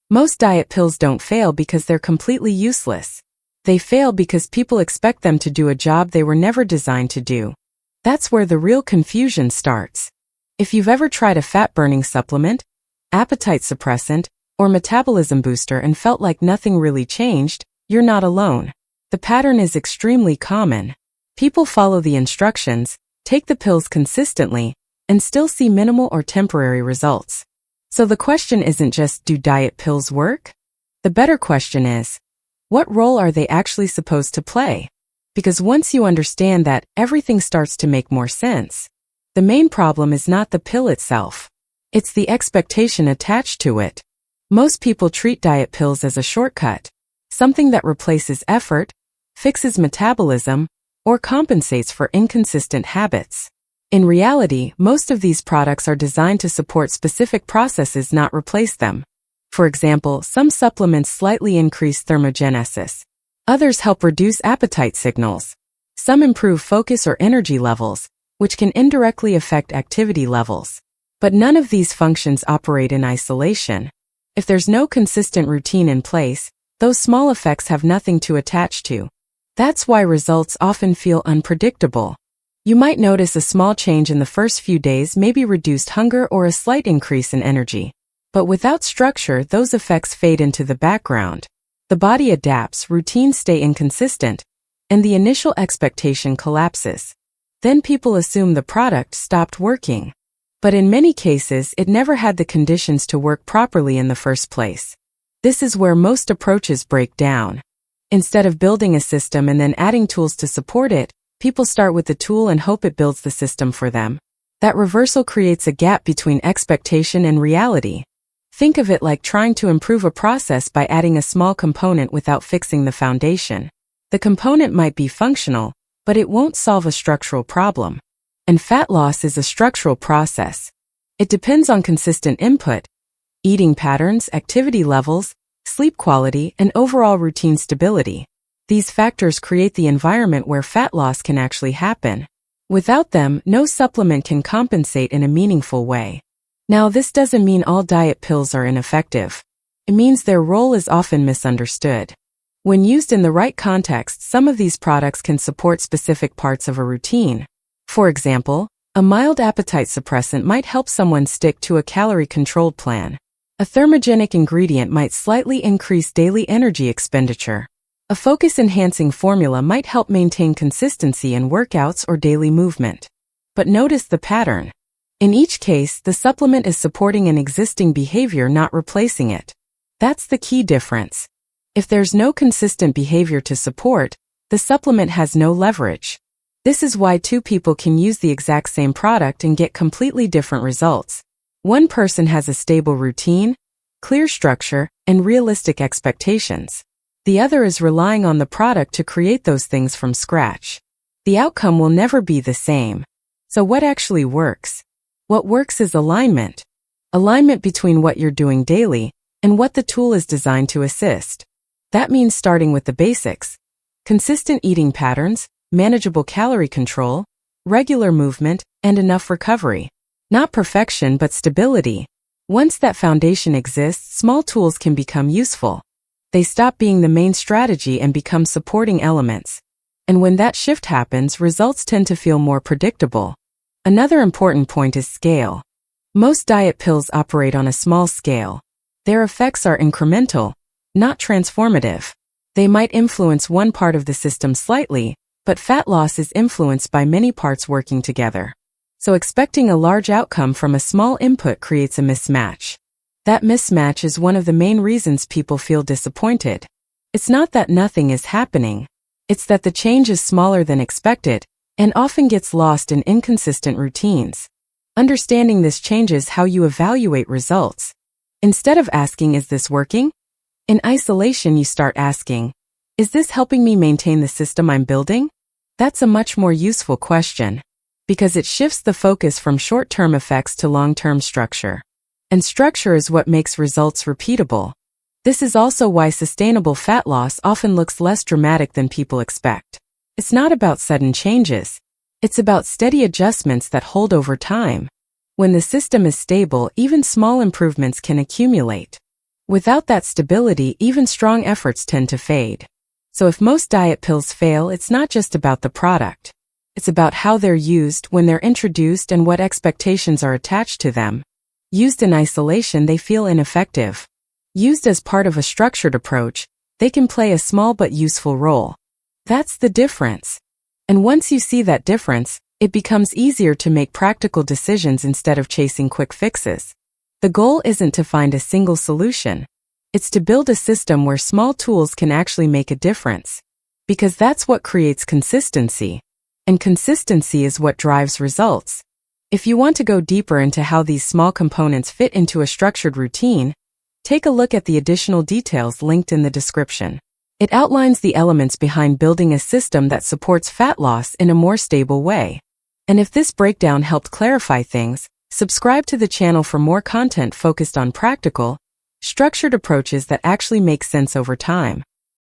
Most diet pills don't fail because they're completely useless. They fail because people expect them to do a job they were never designed to do. That's where the real confusion starts. If you've ever tried a fat-burning supplement, appetite suppressant, or metabolism booster and felt like nothing really changed, you're not alone. The pattern is extremely common. People follow the instructions, take the pills consistently, and still see minimal or temporary results. So the question isn't just, do diet pills work? The better question is, what role are they actually supposed to play? Because once you understand that, everything starts to make more sense. The main problem is not the pill itself. It's the expectation attached to it. Most people treat diet pills as a shortcut, something that replaces effort, fixes metabolism, or compensates for inconsistent habits. In reality, most of these products are designed to support specific processes, not replace them. For example, some supplements slightly increase thermogenesis. Others help reduce appetite signals. Some improve focus or energy levels, which can indirectly affect activity levels. But none of these functions operate in isolation. If there's no consistent routine in place, those small effects have nothing to attach to. That's why results often feel unpredictable. You might notice a small change in the first few days, maybe reduced hunger or a slight increase in energy. But without structure, those effects fade into the background. The body adapts, routines stay inconsistent, and the initial expectation collapses. Then people assume the product stopped working. But in many cases, it never had the conditions to work properly in the first place. This is where most approaches break down. Instead of building a system and then adding tools to support it, people start with the tool and hope it builds the system for them. That reversal creates a gap between expectation and reality. Think of it like trying to improve a process by adding a small component without fixing the foundation. The component might be functional, but it won't solve a structural problem. And fat loss is a structural process. It depends on consistent input, eating patterns, activity levels, sleep quality, and overall routine stability. These factors create the environment where fat loss can actually happen. Without them, no supplement can compensate in a meaningful way. Now, this doesn't mean all diet pills are ineffective. It means their role is often misunderstood. When used in the right context, some of these products can support specific parts of a routine. For example, a mild appetite suppressant might help someone stick to a calorie-controlled plan. A thermogenic ingredient might slightly increase daily energy expenditure. A focus-enhancing formula might help maintain consistency in workouts or daily movement. But notice the pattern. In each case, the supplement is supporting an existing behavior, not replacing it. That's the key difference. If there's no consistent behavior to support, the supplement has no leverage. This is why two people can use the exact same product and get completely different results. One person has a stable routine, clear structure, and realistic expectations. The other is relying on the product to create those things from scratch. The outcome will never be the same. So what actually works? What works is alignment. Alignment between what you're doing daily and what the tool is designed to assist. That means starting with the basics. Consistent eating patterns, manageable calorie control, regular movement, and enough recovery. Not perfection, but stability. Once that foundation exists, small tools can become useful. They stop being the main strategy and become supporting elements. And when that shift happens, results tend to feel more predictable. Another important point is scale. Most diet pills operate on a small scale. Their effects are incremental, not transformative. They might influence one part of the system slightly, but fat loss is influenced by many parts working together. So expecting a large outcome from a small input creates a mismatch. That mismatch is one of the main reasons people feel disappointed. It's not that nothing is happening. It's that the change is smaller than expected and often gets lost in inconsistent routines. Understanding this changes how you evaluate results. Instead of asking, "Is this working?" in isolation, you start asking, "Is this helping me maintain the system I'm building?" That's a much more useful question, because it shifts the focus from short-term effects to long-term structure. And structure is what makes results repeatable. This is also why sustainable fat loss often looks less dramatic than people expect. It's not about sudden changes. It's about steady adjustments that hold over time. When the system is stable, even small improvements can accumulate. Without that stability, even strong efforts tend to fade. So if most diet pills fail, it's not just about the product. It's about how they're used, when they're introduced, and what expectations are attached to them. Used in isolation, they feel ineffective. Used as part of a structured approach, they can play a small but useful role. That's the difference. And once you see that difference, it becomes easier to make practical decisions instead of chasing quick fixes. The goal isn't to find a single solution. It's to build a system where small tools can actually make a difference. Because that's what creates consistency. And consistency is what drives results. If you want to go deeper into how these small components fit into a structured routine, take a look at the additional details linked in the description. It outlines the elements behind building a system that supports fat loss in a more stable way. And if this breakdown helped clarify things, subscribe to the channel for more content focused on practical, structured approaches that actually make sense over time.